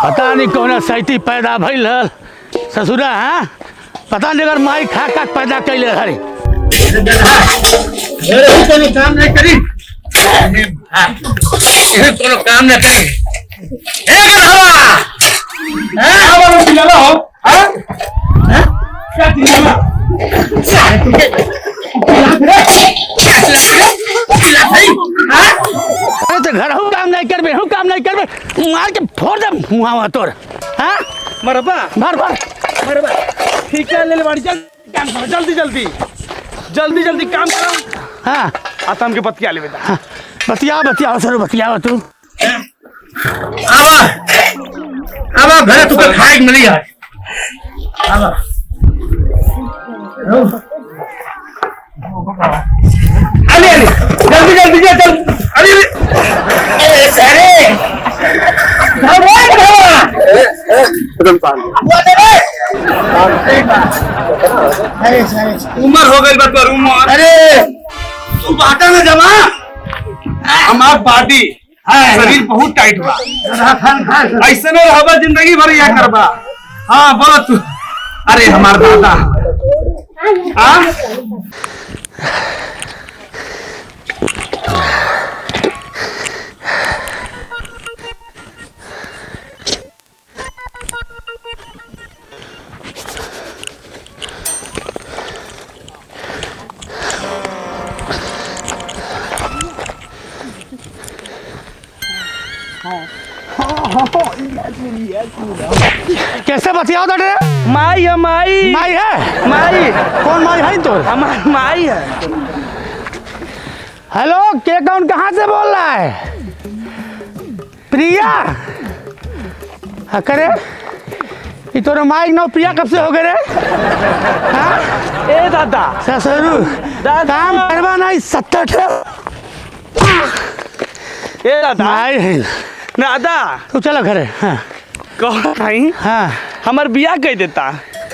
पता नहीं कौन सैती पैदा भइल हल ससुरा। हाँ पता नहीं अगर माई खा खा पैदा कैले हरी। कोनो काम नहीं करी, कोनो काम नहीं करी। अरे तो घर हूँ काम नहीं करबे, हूँ काम नहीं करबे, मार के फोड़ दे मुँह तोर। हाँ मरबा मार मार मरबा ठीक है, ले बाड़ी चल काम करो, जल्दी जल्दी जल्दी जल्दी काम करो। हाँ आता हमके बतिया ले बेटा। हाँ बतिया बतिया सर बतिया तू। अब घर तू खाए मिली है। अरे अरे जल्दी जल्दी चल। अरे अरे सारे उम्र हो गई बतौर उम्र। अरे तू बाटा ना जमा हमार पार्टी शरीर बहुत टाइट बा। ऐसे नहीं रहबा जिंदगी भर यह करबा। हाँ बोलो तू। अरे हमार दादा हाँ कैसे बतियाओ डरे? माई है माई। माई है? माई कौन माई है तो? हमार माई है। हेलो के कौन कहाँ से बोल रहा है? प्रिया? हाँ करे ये तो माइक नो प्रिया कब से हो गए रे? हाँ ए दादा ससुरु काम करवा नहीं 70 ए दादा माई है। दादा तू चलो घरे। हाँ कौन नहीं हाँ हमार बिया कह देता।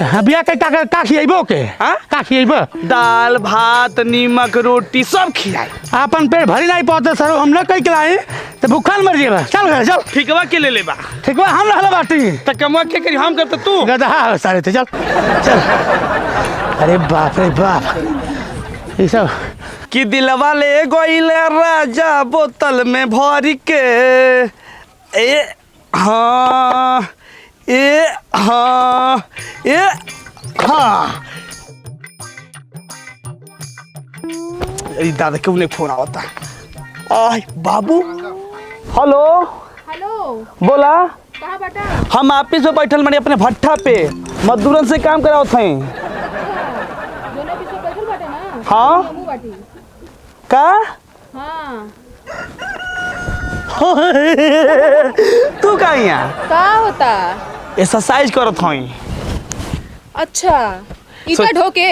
हाँ बिया के का खिएबो के? हाँ का खिएबो? दाल भात नीमक रोटी सब खिलाई। अपन पेट भरी नहीं पाते सर हम न कहीं खिलाई तो भूखल मर जेबा। चल घरे चल। ठीकवा के ले लेबा। ठीक बा हम रहला बाटी त कमवा के करी हम करते तू गधा हो सारे थे। चल चल। अरे बाप रे बाप ये सब कि दिलवा ले गोइले राजा बोतल में भर के। ए हाँ ए हाँ ए हाँ। अरे दादा क्यों नहीं फोन आवता? आय बाबू हेलो हेलो बोला। कहाँ बेटा? हम ऑफिस में बैठल मनी अपने भट्ठा पे मजदूरन से काम कराओ थे। दोनों पीछे बैठल बाटे ना? हाँ हमहू बाटी। का हाँ तू का यहाँ का होता? एक्सरसाइज करत हई। अच्छा ईटा ढोके।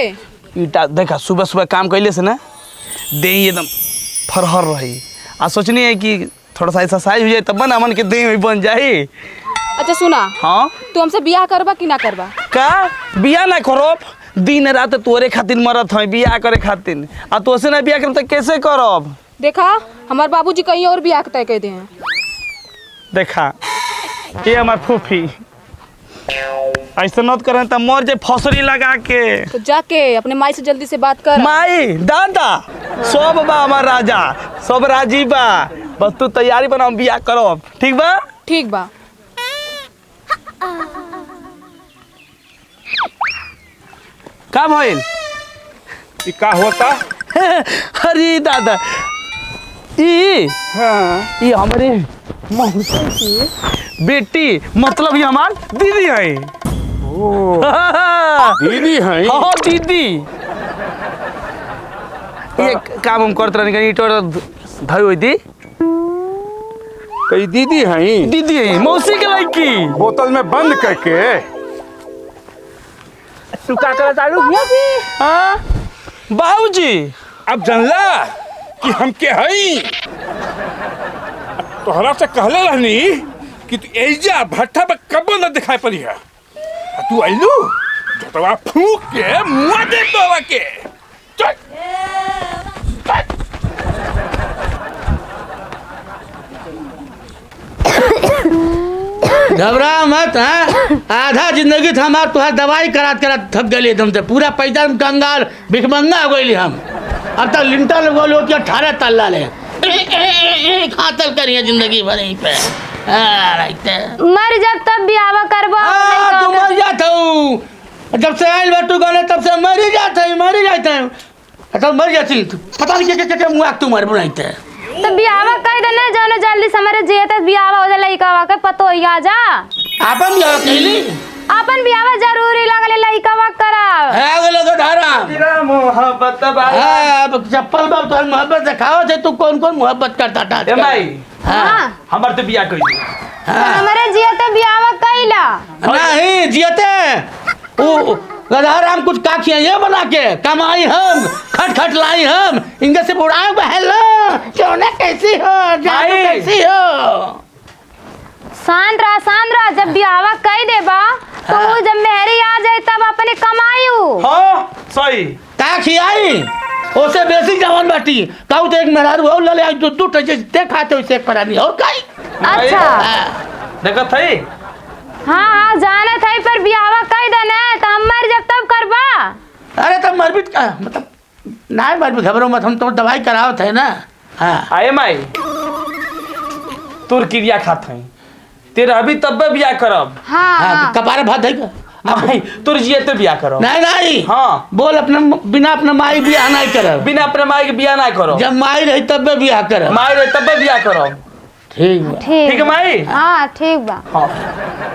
ईटा देखा सुबह सुबह काम कैले से ना देह एकदम फरहर रही। आ सोचनी है कि थोड़ा सा एक्सरसाइज हो जाए तब ना मन के देह में बन जाए। अच्छा सुना हाँ तू हमसे बियाह करबा कि ना करबा? का बिया ना करब? दिन रात तोरे खातिर मरत है बिया करे खातिर। आ तो से ना बिया करब तो कैसे करब? देखा हमार बाबूजी कहीं और बियाह तय कह दे हैं। देखा ये हमार फूफी ऐसा नत करें तो मर जाए फसरी लगा के। तो जाके अपने माई से जल्दी से बात कर। माई दादा सब बा हमार राजा सब राजी बा। बस तू तैयारी बना बिया करब। ठीक बा? ठीक बा। का भइल? ये का होता? अरे दादा ई हाँ ये हमारे मौसी की बेटी मतलब ये हमार दीदी है। दीदी है? हाँ दीदी। ये काम हम करते रहने ईटो धई हुई थी। कई दीदी है? दीदी है मौसी के लड़की। बोतल में बंद करके तू का कर चालू? हाँ बाबूजी अब जानला कि हम के हई। तोहरा से कहले रहनी कि तू एजा भट्ठा पे कबो न दिखाई पड़ी है। तू आइलू तो फूक के मुआ दे तोरा के। चल घबरा मत। हाँ, आधा जिंदगी तो हमार तुहार दवाई करात करात थक गए एकदम से, पूरा पैसा में कंगाल भिखमंगा हो गई हम। अब तक लिंटर लगोल होती 18 तल्ला ले खातल करिए जिंदगी भर यहीं पे। मर जब तब बियाह करबो। तू मर जाता हूँ, जब से आयल बटू गले तब से मर ही जाता है। तो मर जाती पता नहीं क्या मुँह तू मर बुनाते। तो बियाह कह देना जानो जल्दी से हमारे जिए तो बियाह हो जाला लइका के पतो ही आ जा। आपन बियाह कैली? अपन बियाह जरूरी लगले लइका कराव। है वो लोग धारा तेरा मोहब्बत अब चप्पल बाब तो मोहब्बत दिखाओ थे, तू कौन कौन मोहब्बत करता था? ए माई हां हमार तो बियाह कइली। हमारे जिए तो बियाह कइला नहीं जियते ओ गधाराम कुछ काखिया ये बना के कमाई हम खट लाई हम इनके से बुढ़ाओ हेलो क्यों ना कैसी हो जानो कैसी हो। शांत रहा जब बियाह कह देबा तो जब मेहरी आ जाए तब अपने कमायू। हां सही का खियाई ओसे बेसी जवान बाटी कहू तो एक मेहरारू हो ले आई दूध ते खाते हो से परानी और काई। अच्छा देखत है। हाँ जाना था पर बियाह कह देना तो हम मर जब तब करबा। अरे तब मरबी का मतलब ना मरबी घबरो मत, हम तो दवाई कराओ थे ना। हाँ आए माई तोर क्रिया खात है तेरा अभी तब बियाह करब। हाँ कपारे भात देगा माई तोर जिए तो बियाह करब। नहीं हाँ बोल अपने बिना अपने माई बियाह नहीं करब। बिना अपने माई के बियाह ना करो। जब माई रही तब बियाह करब। माई रहे तब बियाह करब। ठीक बा। ठीक है माई। हाँ ठीक बा। हाँ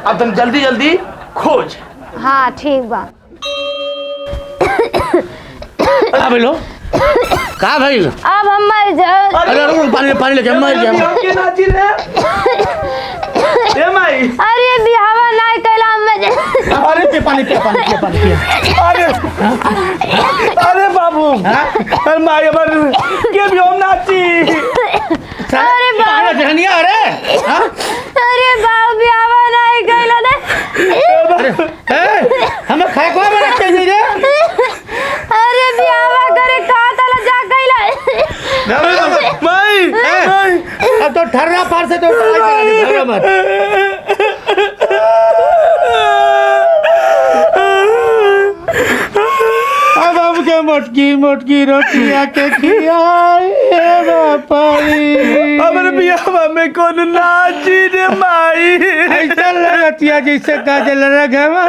अब तुम जल्दी खोज। हाँ ठीक बा। का भइलो का भइल? अब हम मर जाओ। अरे पानी लेके मर जा। ए माई अरे बियाह नहीं कैला हम मर अरे पे पानी अरे बाबू अरे माई अबर के भी हम नाची। अरे बाबा जहनिया अरे अरे बाबू बियाह नहीं कैला ने हमें खाए को बना चाहिए रे। अरे बियाह करे का तला जा कैला माई अब तो ठर्रा पार से तो घबरा मत। अब हमके मोटकी रोटियां के खियाए बापाई। हमारे बियाह में कौन नाची रे माई। ऐसा लगतिया जैसे काजल रघवा।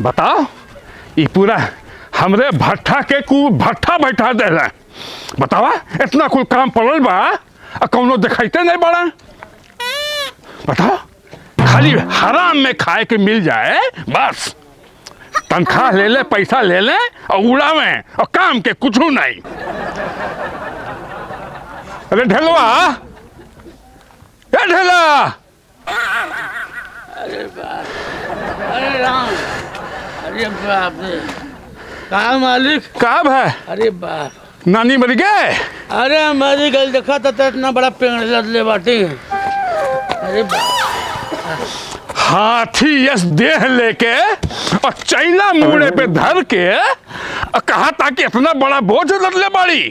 बताओ ये पूरा हमरे भट्ठा के भट्ठा बैठा देला। बतावा इतना कुल काम पड़ल बा और कौनो दिखाइते नहीं बड़ा। बताओ खाली हराम में खाए के मिल जाए बस, तनख्वाह ले ले पैसा ले ले और उड़ावे और काम के कुछ नहीं। अरे ढेलवा ढेला। अरे राम अरे बाप रे का मालिक का है? अरे बाप नानी मर गए? अरे मरी गई देखा तो इतना बड़ा पेड़ लदले बाटी। अरे हाथी यस देह लेके और चैला मुड़े पे धर के और कहा ताकि इतना बड़ा बोझ लदले बाड़ी।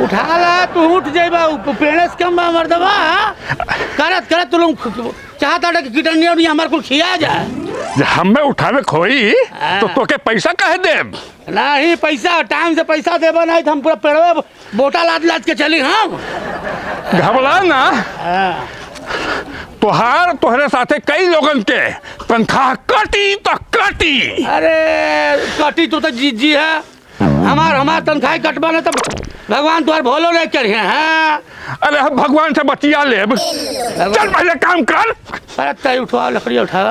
उठा ला तू उठ जाइबा पेड़ से कम बा मर्दबा। करत तू लोग चाहता कि किटनिया भी हमारे को खिया जाए। जब हमें उठावे खोई तो तोके पैसा कहे देब? नहीं पैसा टाइम से पैसा देबा नहीं तो हम पूरा पेड़वे बोटा लाद के चली। हम घबरा ना, तोहरे साथे कई लोगन के तनख्वाह कटी तो कटी। अरे कटी तो जी है हमार तनख्वाह कटबा ना तो भगवान तुम्हारे भोलो नहीं करिए। हाँ अरे हम भगवान से बचिया लेब। चल पहले काम कर। अरे तय उठवा लकड़ी उठा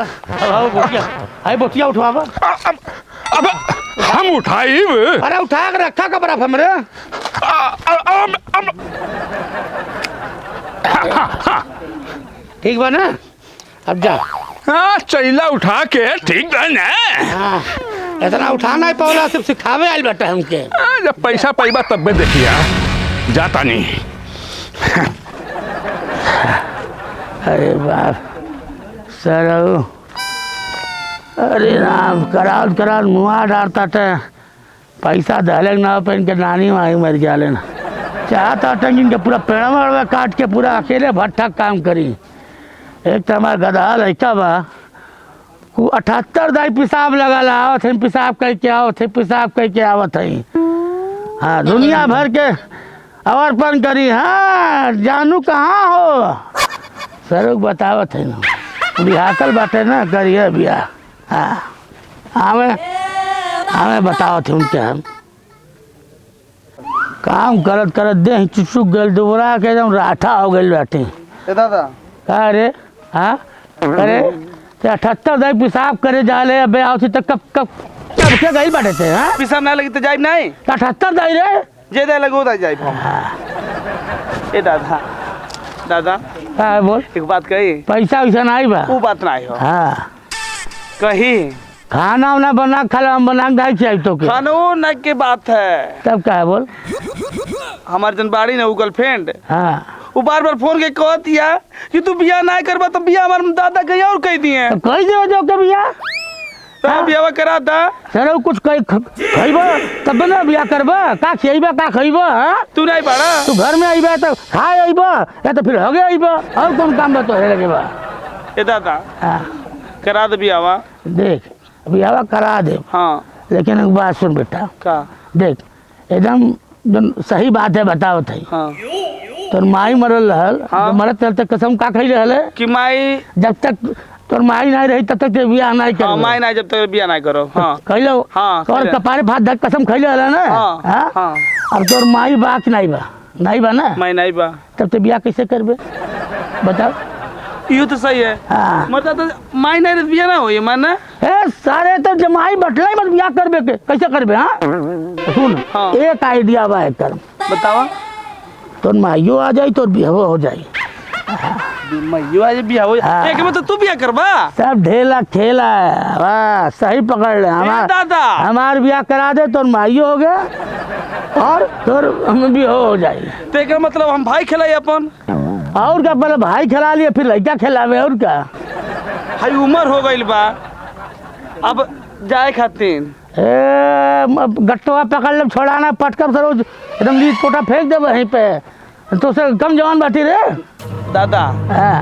बोटिया उठवा। अब हम उठाइब। अरे उठा के रखा का बराबर हमरे। ठीक बा ना अब जा। हाँ चैला उठा के ठीक है ना। हाँ इतना उठाना ही पौला सिर्फ सिखावे आइल बेटा हमके। जब पैसा पैबा तब में देखिया जाता नहीं। अरे बाप सरऊ अरे राम कराल मुआ डालता थे पैसा दहले ना पे इनके नानी माई मर जाले ना। चाहता टंगिन के पूरा पेड़ा में काट के पूरा अकेले भट्ठा काम करी। एक तो हमारा गधा लड़का बा 78 दाई पेशाब लगा आवत है, पेशाब करके आवत है, पेशाब करके आवत है। हाँ दुनिया भर के अवर्पण करी। हाँ जानू कहाँ हो सरुक बतावत है ना बिहाकल बाटे ना करिए बिया। हाँ हमें बतावत है उनके हम काम करत करत दे चुचुक गल दोबारा के एकदम राठा हो गई बाटे। दादा का रे हाँ अरे 78 दाई पेशाब करे जाले अबे आवती तो कब कब कब के गई बाटे थे। हाँ पिसाब ना लगी तो जाइब नहीं 78 दाई रे जे दे लगो दा जाइब हम। ए दादा दादा का बोल एक बात कही पैसा वैसा नहीं बा। वो बात नहीं हो हाँ कही खाना वाना बना खाला हम बना के चाहिए तो के खानो न के बात है। तब का है बोल। हमारे जन बाड़ी ना वो गर्लफ्रेंड हाँ वो बार बार फोन के कह दिया कि तू बियाह ना करबा तो बियाह हमारे दादा कहीं और कह दिए तो कही दे जो के बिया तो बियाह करा था सर कुछ कही खइबा तब ना बिया करबा का खइबा का खइबा। हाँ तू नहीं पड़ा तू घर में आइबा तो खाए आइबा या तो फिर होगे आइबा और कौन काम बा तो है लगे बा। ए दादा हाँ करा दे बियाह देख बियाह करा दे हाँ लेकिन एक बात सुन बेटा का देख एकदम सही बात है बताओ थी। हाँ तोर माई मरल रहल हाँ। मरत रहल तक कसम का खई रहल कि माई जब तक तोर माई नहीं रही तब तक ते बियाह नहीं कर। हाँ माई ना जब तक बियाह ना करो। हाँ खइलो हाँ, और खइले। कपारे भात धक कसम खइले रहल ना। हाँ, हाँ हाँ। अब तोर माई बा कि नहीं बा नहीं बा ना माई नहीं बा तब ते बियाह कैसे करबे बताओ। यू तो सही है हाँ मतलब तो माई नहीं बियाह ना हो ये माना ए सारे तो जमाई बटलाई मत बियाह करबे के कैसे करबे। हाँ सुन हाँ। एक आइडिया बा कर बतावा तोर माइयो आ जाई तोर बियाह हो जाई। मैं आज बियाह हो हाँ। एक में तो तू बियाह करबा सब ढेला खेला है। वाह सही पकड़ ले दादा हमार बियाह करा दे तोर माइयो हो गया और तोर हम भी हो जाई। तो एक मतलब हम भाई खिलाई अपन और क्या पहले भाई खिला लिए फिर लड़का खिलावे और क्या। हाई उम्र हो गई बा अब जाए खातिर गट्टवा पकड़ ले छोड़ाना पटकर सरोज एकदम लीज कोटा फेंक दे वहीं पे तो से कम जवान बाटी रे। दादा हाँ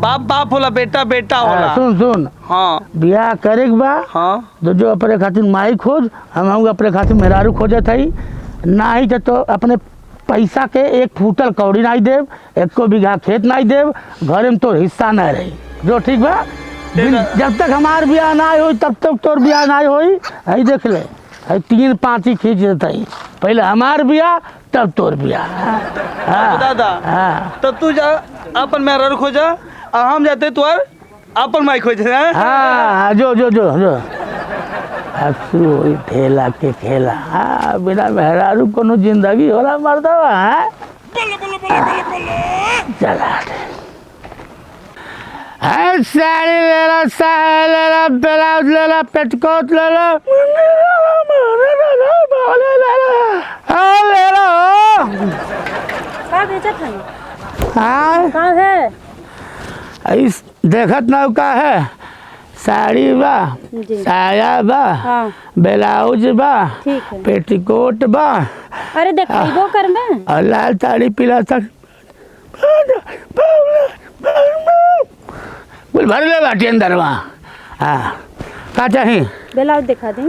बाप बाप होला बेटा बेटा होला। सुन सुन हाँ बियाह करे के बा हाँ तो जो अपने खातिर माई खोज हम अपने खातिर मेहरारू खोजे थी ना ही तो अपने पैसा के एक फूटल कौड़ी नहीं देव एक को बीघा खेत नहीं देव घर में तो हिस्सा ना रही जो ठीक बा। जब तक हमार बियाह ना हो तब तक तोर बियाह ना हो। है देख ले है 3-5 ही खींच देता ही पहले हमार बियाह तब तोर बियाह। हाँ दादा हाँ तो तू जा अपन मेहरारू खोजा और हम जाते तुअर अपन माई खोजे। हाँ जो जो जो जो अब शुरू हुई ठेला के खेला। हाँ बिना मेहरारू कोनो जिंदगी होला मर्दवा। हाँ चला है साड़ी ले ला साया ले ला ब्लाउज ले ला पेटकोट ले ला ले ला का बेचत है हाँ का है इस देखत ना का है साड़ी बा जी साया बा हाँ ब्लाउज बा ठीक है। पेटीकोट बा अरे देखो कर में और लाल साड़ी पीला साड़ी बोल भर ले बाटी अंदर वहाँ। हाँ का चाहिए ब्लाउज दिखा दी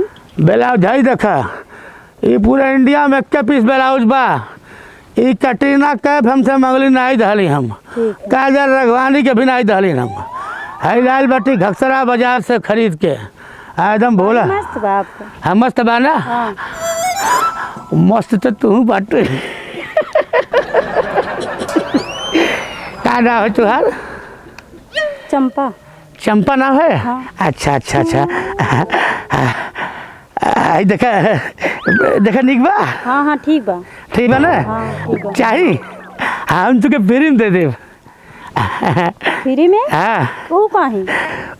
ब्लाउज है देखा ये पूरा इंडिया में इक्के पीस ब्लाउज बा। ये कटरीना कैफ हमसे मंगली नहीं धली हम काजल रघवानी के भी नहीं धली हम है लाल बाटी घक्सरा बाजार से खरीद के। एकदम बोला मस्त बाप हाँ मस्त बा ना। हाँ मस्त तो तू बाटे का ना हो तुहार चंपा चंपा ना है। हाँ। अच्छा अच्छा अच्छा देखा देखा निक बा हाँ हाँ ठीक बा ठीक बा ना हाँ ठीक बा चाहिए हम तुके फ्री में दे देव। फ्री में हाँ वो काहे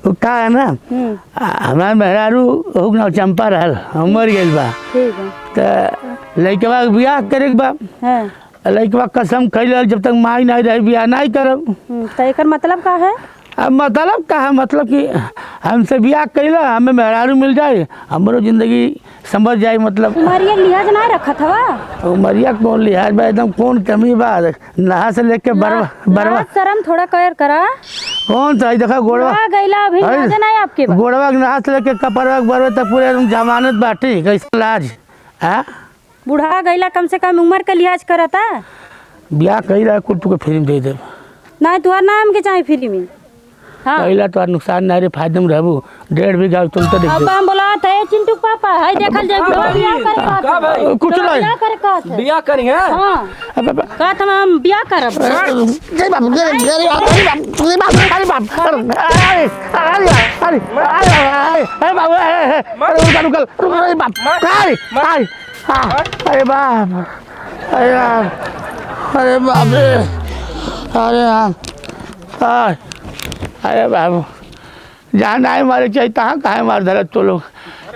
वो का है ना हमार मेहरारू हो ना चंपा रहल हम मर गेल बा ठीक बा तो लड़कवा के बियाह करे के बा है लड़कवा कसम खैल जब तक माई नहीं रही बियाह नहीं करब। तो एकर मतलब का है अब मतलब का है, मतलब कि हमसे बियाह कैला हमें मेहरारू मिल जाए, हमरो जिंदगी समझ जाए। मतलब उमरिया लिहाज ना रखत हवा। उमरिया कौन लिहाज बा, एकदम कौन कमी बा, नहा से लेके बरवा लाज शर्म थोड़ा कर करा। कौन सा देखा गोड़वा गईला अभी लिहाज नहीं आपके बा। गोड़वा के नहा से लेके कपड़वा के बरवा तक पूरे एकदम जमानत बाटी, कैसे लाज है। बुढ़ा गईला कम से कम उम्र का लिहाज करता। बियाह कैला कुल तुके फिल्म दे दे, नहीं तुहार नाम के चाहे फिल्म में। हाँ कैला तो नुकसान नहीं रे, फायदे में रहबू। 1.5 बीघा तुम तो देख अब हम बोला थे चिंटू पापा है देखल जाए बुढ़वा बियाह करे का भाई कुछ नहीं बियाह करे का बियाह करी है। हां का हम बियाह करब। जय बाप जय जय बाप जय बाप जय बाप अरे बाप अरे अरे अरे बाबू रुक अरे बाप अरे अरे बाप अरे अरे बाप रे अरे अरे बाबू जान आए मारे चाहिए तहाँ कहाँ मार धरत तो लोग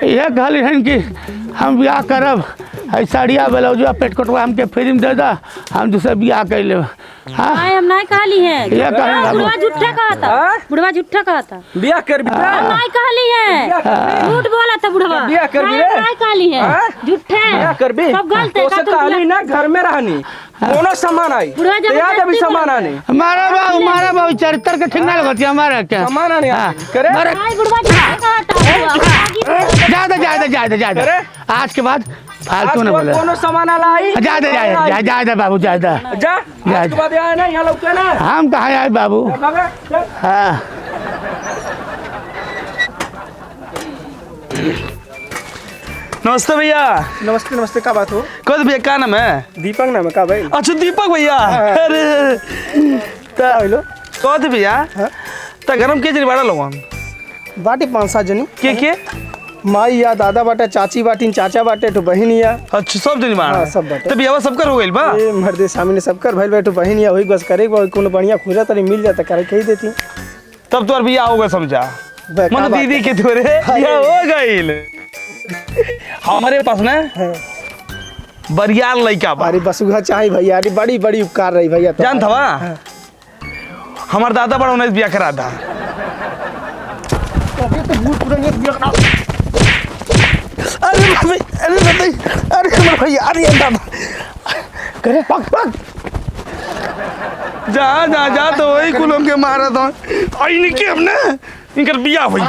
यह कहली हन कि हम ब्याह करब, है साड़िया ब्लाउजवा पेटकोटवा हमके फ्री दे दा, हम दूसरे ब्याह कर ले। हाँ हम नहीं कहली है, ये कहना बुढ़वा झूठा कहा था, बुढ़वा झूठा कहा था। बियाह कर बेटा। नहीं कहली है, झूठ बोला था बुढ़वा। बियाह कर बे। नहीं कहली है, झूठे बियाह कर बे। सब गलत है। तो कहली ना घर में रहनी कोनो सामान आई बुढ़वा जब याद अभी सामान आने हमारा बाबू चरित्र के ठीक ना लगती हमारा क्या सामान आने करे। नहीं बुढ़वा झूठा कहा था। ज्यादा आज के बाद फालतू न बोले। कोनो सामान आई ज्यादा बाबू ज्यादा जा आज के बाद आए ना यहाँ लौटे ना। हम कहाँ आए बाबू। हाँ नमस्ते भैया। नमस्ते नमस्ते, का बात हो? कौन भैया क्या नाम है? दीपक नाम है का भाई? अच्छा दीपक भैया। अरे हेलो कौन भैया तो गरम के जरी बाड़ा लोगन बाटी 5-7 जनी के माई या दादा बाटे, चाची बाटी, चाचा बाटे, तो बहन या। अच्छा सब जनी बाड़ा। हाँ, सब बाटे। तो भैया सब कर हो गइल बा। ए मर्दे सामने सब कर भाई बैठो बहन या, वही बस करे कोनो बढ़िया खोजा तरी मिल जाता करे कही देती। तब तो भैया हो गए समझा, बे, का मन बात दीदी है? के थोड़े भैया हो गइल। हमारे पास ना बरियार लड़का बा। अरे बसुहा चाहे भैया, अरे बड़ी बड़ी उपकार रही भैया। तो जान था हमार दादा बड़ा 19 बिया करा था। अरे अरे अरे भैया अरे करे पक पक जा तो वही कुलों के मारा था। आई नहीं के हमने इनकर बिया हुई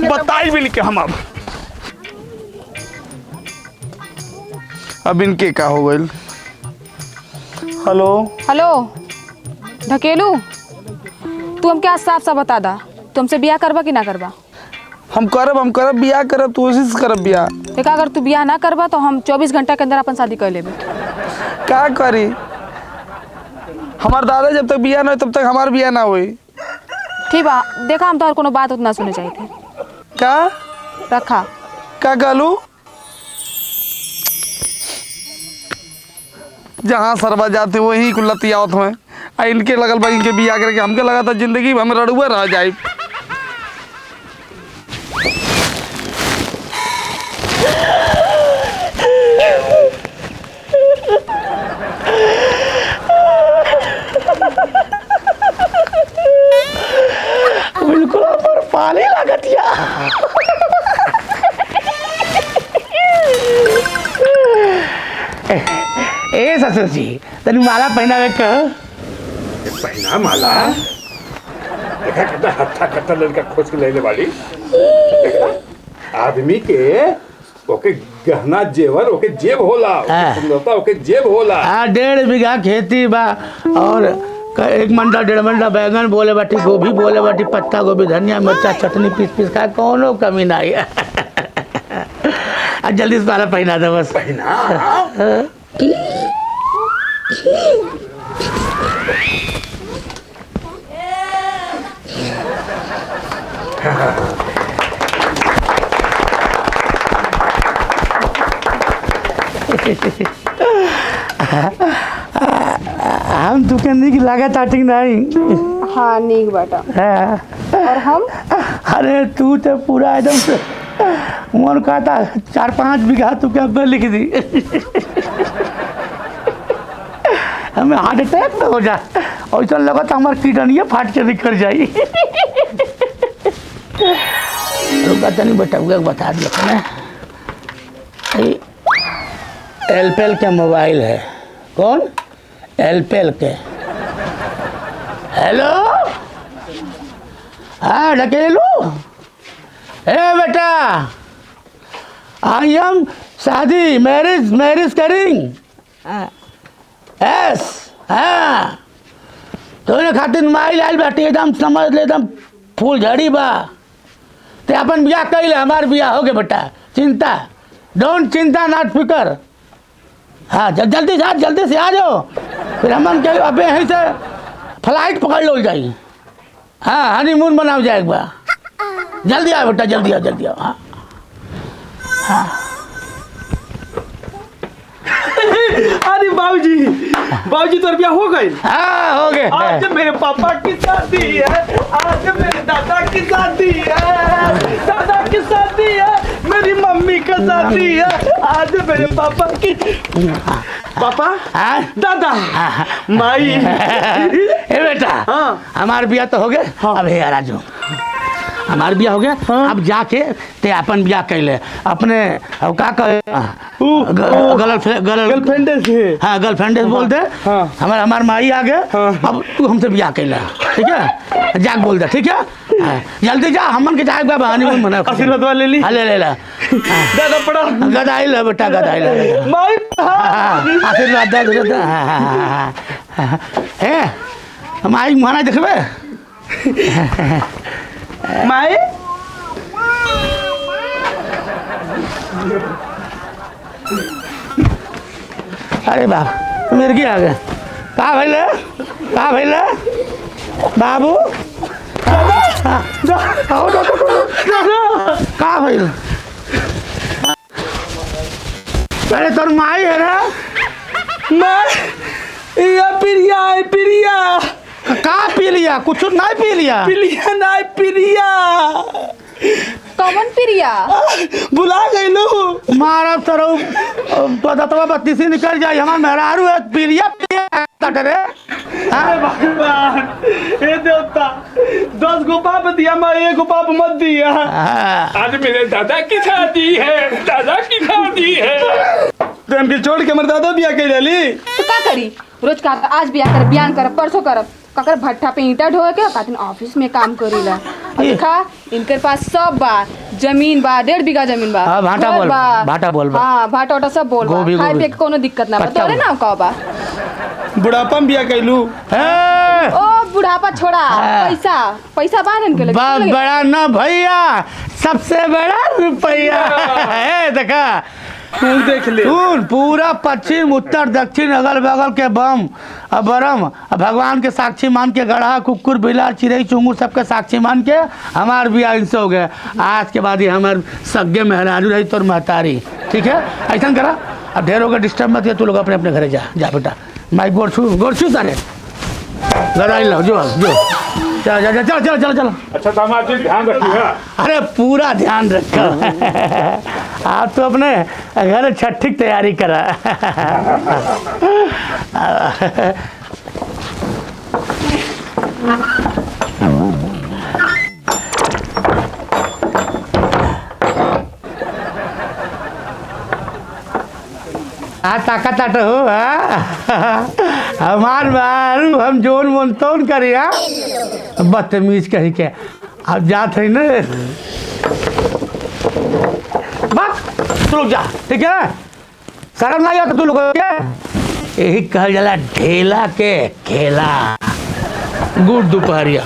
बताई भी नहीं के हम अब इनके का हो गइल। हेलो हेलो ढकेलू, तू हमके आज साफ साफ बता दा, तुमसे बियाह करबा कि ना करबा? हम करब बिया करब, तू कोशिश करब बिया। देखा अगर तू बियाह ना करबा तो हम 24 घंटा के अंदर अपन शादी कर लेबे। क्या करी, हमार दादा जब तक बिया ना हो तब तक हमार बिया ना होई। ठीक बा, देखा हम तो कोनो बात उतना सुने चाहिए थे। का रखा क्या कहलू? जहाँ सरबा जाते वही कुल्लतियावत में आ इनके लगल बा, इनके बिया करके हमके लगा था जिंदगी में हम रड़ुआ रह जाए। बिल्कुल पर पानी लागत या ए ससुर जी तनी माला पहनावे कह। पहना माला देखा कितना हत्था कट्टा लड़का खोज के लेने वाली। आदमी के ओके गहना जेवर ओके जेब होला, सुंदरता ओके जेब होला। हाँ 1.5 बीघा खेती बा और 1 मंडा 1.5 मंडा बैगन बोले बाटी, गोभी बोले बाटी, पत्ता गोभी, धनिया मिर्चा चटनी पीस खा, कोनो कमी नहीं। जल्दी से माला पहना दो बस। पहना हम दुकान की लागत आटिक नहीं। हाँ नीक बाटा। हाँ। और हम अरे तू तो पूरा एकदम से मन कहता 4-5 बीघा तू क्या पर लिख दी। हमें हार्ट अटैक तो हो जा, ऐसा लगा तो हमारे किडनिया फाट के निकल जाई। रुका तनी बेटा बता दिया ना। एलपेल का मोबाइल है। कौन? एलपेल के। हेलो, हाँ ढकेलू। ए बेटा, आई एम शादी मैरिज करिंग। यस, हाँ तोरे खातिर माइल आइल बाटी, एकदम समझ ले, एकदम फूल झड़ी बा। ते अपन बियाह कैले, हमार बियाह हो गए बेटा। चिंता डोंट चिंता नॉट फिकर। हाँ जल्दी से आ जाओ, फिर हमन के अबे यहीं से फ्लाइट पकड़ लो जाई। हाँ हनीमून बनाओ जाए एक बार। जल्दी आओ बेटा, जल्दी आओ। हाँ हाँ अरे बाबूजी तो रुपया हो गई। हाँ हो गए। आज मेरे पापा की शादी है, आज मेरे दादा की शादी है, दादा की शादी है, मेरी मम्मी का शादी है, आज मेरे पापा की। पापा, हाँ दादा, माई। ए बेटा, हाँ हमार बियाह तो हो गए। हाँ। अब हे राजू, हमार बियाह हो गया। हाँ। अब जाके ते अपन बियाह कैले अपने। अब का कहे, गर्लफ्रेंड से। हाँ गर्लफ्रेंड बोल दे। हाँ। हमार माई आ गए। हाँ। अब तू हमसे बियाह कैला, ठीक है? जाके बोल दे, ठीक है? हाँ, जल्दी जा, हमन के जाए बाबा हनीमून मना। आशीर्वाद वाले ली। हाँ ले ला। दादा पड़ा गदाई ले बेटा, गदाई ले। माई। आशीर्वाद दे। ए माई माना देखबे। माई अरे बाप मिर्गी आ गए। का भैले बाबू? का भैल? अरे तोर माई है ना? प्रिया का पी लिया? कुछ नहीं पी लिया। प्रिया कौन प्रिया? बुला गई लो मारा तरह तो दतवा बत्तीसी निकल जाए। हमार मेहरारू है प्रिया रे। भगवान हे देवता 10 गो पाप दिया, मैं 1 पाप मत दिया। आज मेरे दादा की शादी है, दादा की शादी है। तो हमके छोड़ के मेरे दादा बिया के डाली तो का करी? रोज का आज बिया कर, बयान कर, परसों करब। ककर भट्ठा पे ईंटा ढोए के कातिन ऑफिस में काम करीला। देखा इनकर पास सब बा, जमीन बा, 1.5 बीघा जमीन बा। हाँ, भाटा घर बोल बा। भाटा बोल बा। हाँ भाटा वाटा सब बोल बा। गोभी, खाए गोभी। पिए के कोनो दिक्कत ना बा। पत्ता तोरे बोल। नाम का बा? बुढ़ापा में बिया कैलू। ओ बुढ़ापा छोड़ा, पैसा बा इनके लगे। बड़ा ना भैया, सबसे बड़ा रुपया। देखा देख ले पूरा पश्चिम उत्तर दक्षिण अगल बगल के बम बरम भगवान के साक्षी मान के, गढ़ा कुकुर बिलार चिड़ई चुंगूर सबके साक्षी मान के हमार बियाह इनसे हो गया। आज के बाद ही हमार सगे मेहरारू रही तोर महतारी, ठीक है? ऐसा करा, अब ढेर होगा डिस्टर्ब मत किया। तू लोग अपने अपने घरे जा बेटा। माइक गोड़ छू तारे गदाई लो जो चलो। अच्छा दामाद जी ध्यान रखिएगा। अरे पूरा ध्यान रखो। आप तो अपने घर छठी की तैयारी करा। ताकत हो हमार मारू हम जोन मोन तोन करिया बदतमीज कही के। अब जात है ना बस रुक जा, ठीक है? शर्म नहीं आता तू लोग के? यही कहल जाला ढेला के खेला। गुड दोपहरिया।